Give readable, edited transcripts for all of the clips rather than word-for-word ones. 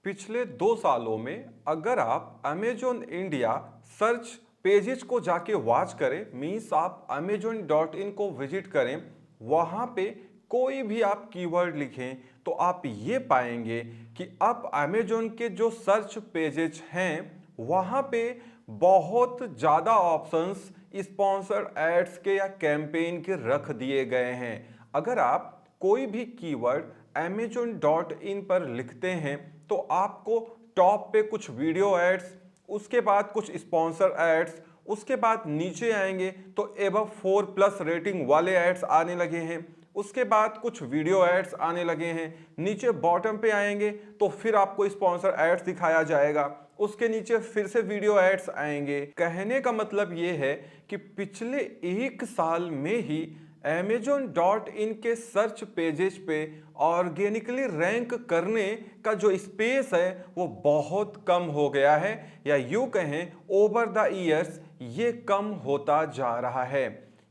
पिछले 2 सालों में अगर आप अमेजोन इंडिया सर्च पेजेस को जाके वॉच करें, मीन्स आप amazon.in को विजिट करें, वहाँ पे कोई भी आप कीवर्ड लिखें तो आप ये पाएंगे कि अब अमेजोन के जो सर्च पेजेस हैं वहाँ पे बहुत ज़्यादा ऑप्शंस स्पॉन्सर्ड एड्स के या कैंपेन के रख दिए गए हैं। अगर आप कोई भी कीवर्ड amazon.in पर लिखते हैं तो आपको टॉप पे कुछ वीडियो एड्स, उसके बाद कुछ स्पॉन्सर एड्स, उसके बाद नीचे आएंगे तो एबव 4+ रेटिंग वाले एड्स आने लगे हैं, उसके बाद कुछ वीडियो एड्स आने लगे हैं, नीचे बॉटम पे आएंगे तो फिर आपको स्पॉन्सर एड्स दिखाया जाएगा, उसके नीचे फिर से वीडियो एड्स आएंगे। कहने का मतलब ये है कि पिछले 1 साल में ही amazon.in के सर्च पेजेस पे ऑर्गेनिकली रैंक करने का जो स्पेस है वो बहुत कम हो गया है, या यूं कहें ओवर द ईयर्स ये कम होता जा रहा है।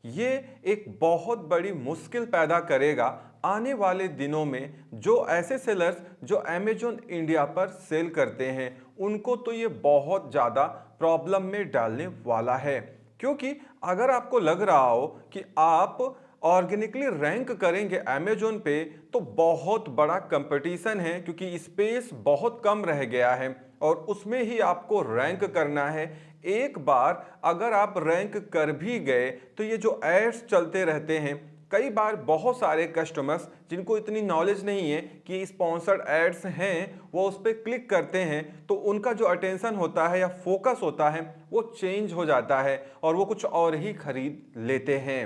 ये एक बहुत बड़ी मुश्किल पैदा करेगा आने वाले दिनों में। जो ऐसे सेलर्स जो अमेजोन इंडिया पर सेल करते हैं उनको तो ये बहुत ज़्यादा प्रॉब्लम में डालने वाला है, क्योंकि अगर आपको लग रहा हो कि आप ऑर्गेनिकली रैंक करेंगे अमेजोन पे तो बहुत बड़ा कंपटीशन है, क्योंकि स्पेस बहुत कम रह गया है और उसमें ही आपको रैंक करना है। एक बार अगर आप रैंक कर भी गए तो ये जो एड्स चलते रहते हैं, कई बार बहुत सारे कस्टमर्स जिनको इतनी नॉलेज नहीं है कि स्पॉन्सर्ड एड्स हैं वो उस पर क्लिक करते हैं तो उनका जो अटेंशन होता है या फोकस होता है वो चेंज हो जाता है और वो कुछ और ही खरीद लेते हैं।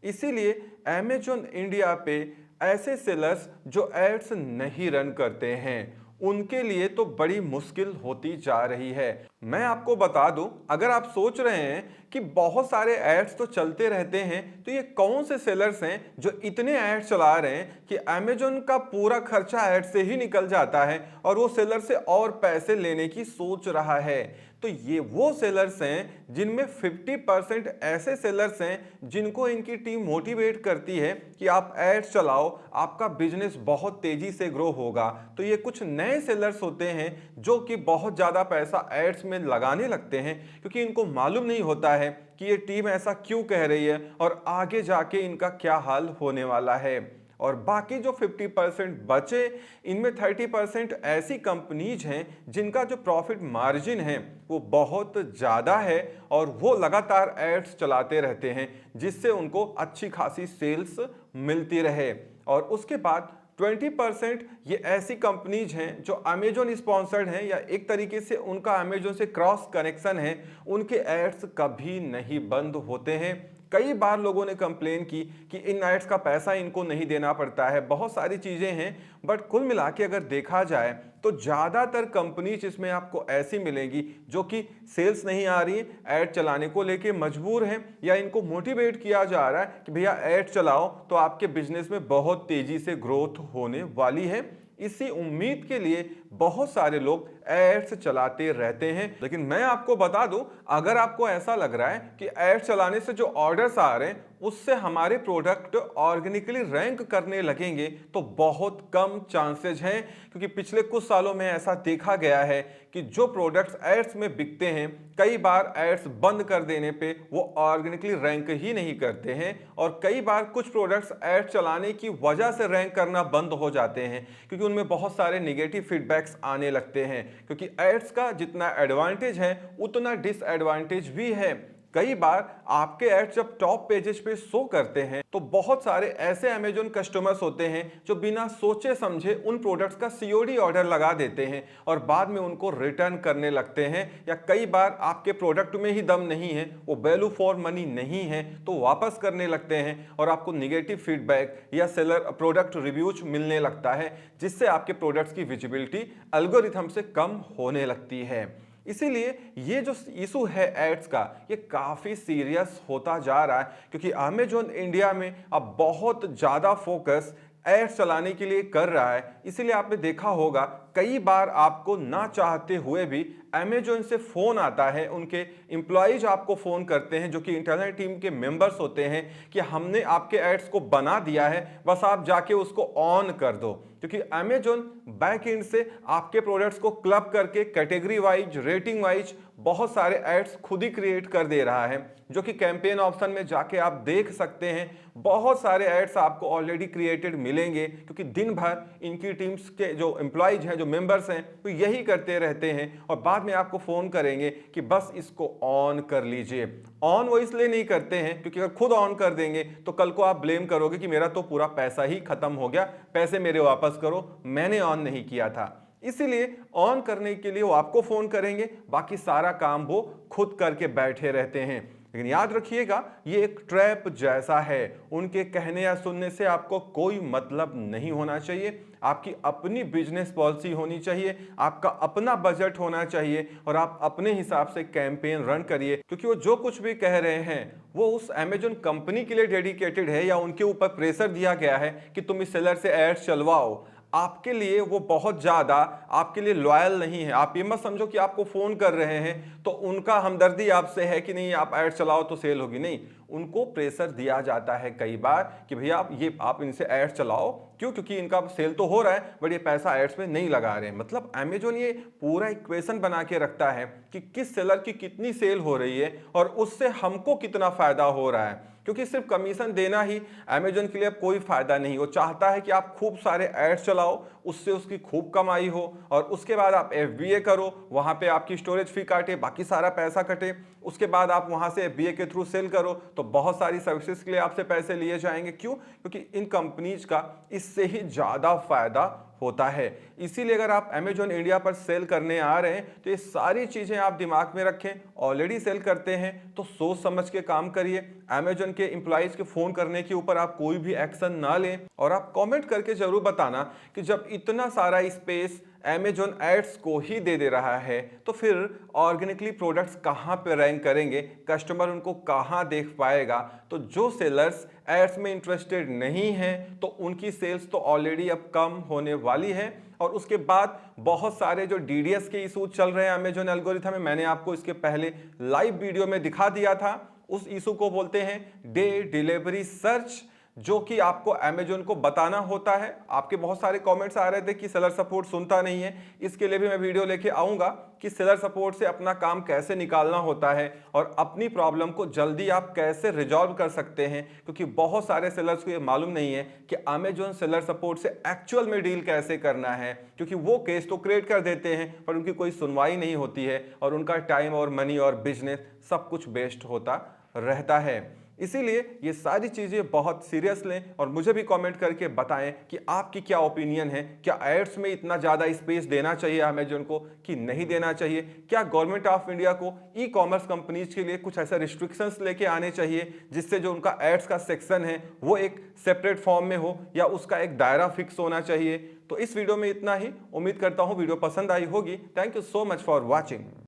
इसीलिए अमेजोन इंडिया पे ऐसे सेलर्स जो एड्स नहीं रन करते हैं उनके लिए तो बड़ी मुश्किल होती जा रही है। मैं आपको बता दूं, अगर आप सोच रहे हैं कि बहुत सारे एड्स तो चलते रहते हैं तो ये कौन से सेलर्स हैं जो इतने एड्स चला रहे हैं कि अमेजोन का पूरा खर्चा एड से ही निकल जाता है और वो सेलर से और पैसे लेने की सोच रहा है। तो ये वो सेलर्स हैं जिनमें 50% ऐसे सेलर्स हैं जिनको इनकी टीम मोटिवेट करती है कि आप एड्स चलाओ, आपका बिजनेस बहुत तेजी से ग्रो होगा। तो ये कुछ नए सेलर्स होते हैं जो कि बहुत ज़्यादा पैसा एड्स में लगाने लगते हैं, क्योंकि इनको मालूम नहीं होता है कि ये टीम ऐसा क्यों कह रही है और आगे जाके इनका क्या हाल होने वाला है। और बाकी जो 50% बचे, इनमें 30% ऐसी कंपनीज हैं जिनका जो प्रॉफिट मार्जिन है वो बहुत ज़्यादा है और वो लगातार एड्स चलाते रहते हैं जिससे उनको अच्छी खासी सेल्स मिलती रहे। और उसके बाद 20% ये ऐसी कंपनीज हैं जो अमेजोन स्पॉन्सर्ड हैं या एक तरीके से उनका अमेजोन से क्रॉस कनेक्शन है, उनके एड्स कभी नहीं बंद होते हैं। कई बार लोगों ने कंप्लेन की कि इन एड्स का पैसा इनको नहीं देना पड़ता है, बहुत सारी चीज़ें हैं, बट कुल मिला के अगर देखा जाए तो ज़्यादातर कंपनीज इसमें आपको ऐसी मिलेंगी जो कि सेल्स नहीं आ रही है, ऐड चलाने को लेके मजबूर हैं या इनको मोटिवेट किया जा रहा है कि भैया ऐड चलाओ तो आपके बिजनेस में बहुत तेज़ी से ग्रोथ होने वाली है। इसी उम्मीद के लिए बहुत सारे लोग एड्स चलाते रहते हैं। लेकिन मैं आपको बता दूं, अगर आपको ऐसा लग रहा है कि एड्स चलाने से जो ऑर्डर्स आ रहे हैं उससे हमारे प्रोडक्ट ऑर्गेनिकली रैंक करने लगेंगे तो बहुत कम चांसेज हैं, क्योंकि पिछले कुछ सालों में ऐसा देखा गया है कि जो प्रोडक्ट्स एड्स में बिकते हैं कई बार एड्स बंद कर देने पे वो ऑर्गेनिकली रैंक ही नहीं करते हैं, और कई बार कुछ प्रोडक्ट्स एड्स चलाने की वजह से रैंक करना बंद हो जाते हैं क्योंकि उनमें बहुत सारे नेगेटिव फीडबैक्स आने लगते हैं। क्योंकि एड्स का जितना एडवांटेज है उतना डिसएडवांटेज भी है। कई बार आपके एड्स जब टॉप पेजेस पे शो करते हैं तो बहुत सारे ऐसे अमेजोन कस्टमर्स होते हैं जो बिना सोचे समझे उन प्रोडक्ट्स का सीओडी ऑर्डर लगा देते हैं और बाद में उनको रिटर्न करने लगते हैं, या कई बार आपके प्रोडक्ट में ही दम नहीं है, वो वैल्यू फॉर मनी नहीं है तो वापस करने लगते हैं और आपको निगेटिव फीडबैक या सेलर प्रोडक्ट रिव्यूज मिलने लगता है, जिससे आपके प्रोडक्ट्स की विजिबिलिटी एल्गोरिथम से कम होने लगती है। इसीलिए ये जो इशू है एड्स का ये काफ़ी सीरियस होता जा रहा है, क्योंकि अमेजोन इंडिया में अब बहुत ज़्यादा फोकस एड्स चलाने के लिए कर रहा है। इसीलिए आपने देखा होगा कई बार आपको ना चाहते हुए भी अमेजोन से फ़ोन आता है, उनके एम्प्लॉयज आपको फ़ोन करते हैं जो कि इंटरनल टीम के मेंबर्स होते हैं कि हमने आपके एड्स को बना दिया है, बस आप जाके उसको ऑन कर दो। क्योंकि अमेजोन बैक एंड से आपके प्रोडक्ट्स को क्लब करके कैटेगरी वाइज, रेटिंग वाइज बहुत सारे एड्स खुद ही क्रिएट कर दे रहा है, जो कि कैंपेन ऑप्शन में जाके आप देख सकते हैं। बहुत सारे एड्स आपको ऑलरेडी क्रिएटेड मिलेंगे, क्योंकि दिन भर इनकी टीम्स के जो एम्प्लॉयज हैं, जो मेंबर्स हैं, वो यही करते रहते हैं और बाद में आपको फोन करेंगे कि बस इसको ऑन कर लीजिए। ऑन वो इसलिए नहीं करते हैं क्योंकि अगर खुद ऑन कर देंगे तो कल को आप ब्लेम करोगे कि मेरा तो पूरा पैसा ही खत्म हो गया, पैसे मेरे वापस करो, मैंने ऑन नहीं किया था। इसीलिए ऑन करने के लिए वो आपको फोन करेंगे, बाकी सारा काम वो खुद करके बैठे रहते हैं। लेकिन याद रखिएगा, ये एक ट्रैप जैसा है। उनके कहने या सुनने से आपको कोई मतलब नहीं होना चाहिए। आपकी अपनी बिजनेस पॉलिसी होनी चाहिए, आपका अपना बजट होना चाहिए और आप अपने हिसाब से कैंपेन रन करिए, क्योंकि वो जो कुछ भी कह रहे हैं वो उस अमेजन कंपनी के लिए डेडिकेटेड है या उनके ऊपर प्रेशर दिया गया है कि तुम इस सेलर से एड्स चलवाओ। आपके लिए वो बहुत ज्यादा आपके लिए लॉयल नहीं है। आप ये मत समझो कि आपको फोन कर रहे हैं तो उनका हमदर्दी आपसे है कि नहीं आप ऐड चलाओ तो सेल होगी, नहीं। उनको प्रेशर दिया जाता है कई बार कि भैया आप इनसे एड्स चलाओ। क्यों? क्योंकि इनका सेल तो हो रहा है बट ये पैसा एड्स में नहीं लगा रहे हैं। मतलब अमेजोन ये पूरा इक्वेशन बना के रखता है कि किस सेलर की कितनी सेल हो रही है और उससे हमको कितना फायदा हो रहा है, क्योंकि सिर्फ कमीशन देना ही अमेजोन के लिए अब कोई फायदा नहीं। वो चाहता है कि आप खूब सारे एड्स चलाओ, उससे उसकी खूब कमाई हो और उसके बाद आप FBA करो, वहां पे आपकी स्टोरेज फी काटे, बाकी सारा पैसा कटे। उसके बाद आप वहां से FBA के थ्रू सेल करो तो बहुत सारी सर्विसेज के लिए आपसे पैसे लिए जाएंगे। क्यों? क्योंकि इन कंपनीज का इससे ही ज्यादा फायदा होता है। इसीलिए अगर आप अमेजोन इंडिया पर सेल करने आ रहे हैं तो ये सारी चीजें आप दिमाग में रखें। ऑलरेडी सेल करते हैं तो सोच समझ के काम करिए। अमेजोन के एम्प्लॉइज के फोन करने के ऊपर आप कोई भी एक्शन ना लें और आप कमेंट करके जरूर बताना कि जब इतना सारा स्पेस अमेजोन एड्स को ही दे रहा है तो फिर ऑर्गेनिकली प्रोडक्ट्स कहां पे रैंक करेंगे, कस्टमर उनको कहां देख पाएगा। तो जो सेलर्स एड्स में इंटरेस्टेड नहीं हैं तो उनकी सेल्स तो ऑलरेडी अब कम होने वाली है। और उसके बाद बहुत सारे जो DDS के इशू चल रहे हैं अमेजोन एल्गोरिथम में, मैंने आपको इसके पहले लाइव वीडियो में दिखा दिया था। उस इशू को बोलते हैं डे डिलीवरी सर्च, जो कि आपको अमेजोन को बताना होता है। आपके बहुत सारे कमेंट्स आ रहे थे कि सेलर सपोर्ट सुनता नहीं है, इसके लिए भी मैं वीडियो लेके आऊंगा कि सेलर सपोर्ट से अपना काम कैसे निकालना होता है और अपनी प्रॉब्लम को जल्दी आप कैसे रिजॉल्व कर सकते हैं। क्योंकि बहुत सारे सेलर्स को ये मालूम नहीं है कि अमेजोन सेलर सपोर्ट से एक्चुअल में डील कैसे करना है, क्योंकि वो केस तो क्रिएट कर देते हैं पर उनकी कोई सुनवाई नहीं होती है और उनका टाइम और मनी और बिजनेस सब कुछ वेस्ट होता रहता है। इसीलिए ये सारी चीजें बहुत सीरियस लें और मुझे भी कमेंट करके बताएं कि आपकी क्या ओपिनियन है। क्या एड्स में इतना ज्यादा स्पेस देना चाहिए अमेजोन को कि नहीं देना चाहिए? क्या गवर्नमेंट ऑफ इंडिया को ई-कॉमर्स कंपनीज के लिए कुछ ऐसा रिस्ट्रिक्शंस लेके आने चाहिए जिससे जो उनका एड्स का सेक्शन है वो एक सेपरेट फॉर्म में हो या उसका एक दायरा फिक्स होना चाहिए? तो इस वीडियो में इतना ही। उम्मीद करता हूं वीडियो पसंद आई होगी। Thank you so much for watching.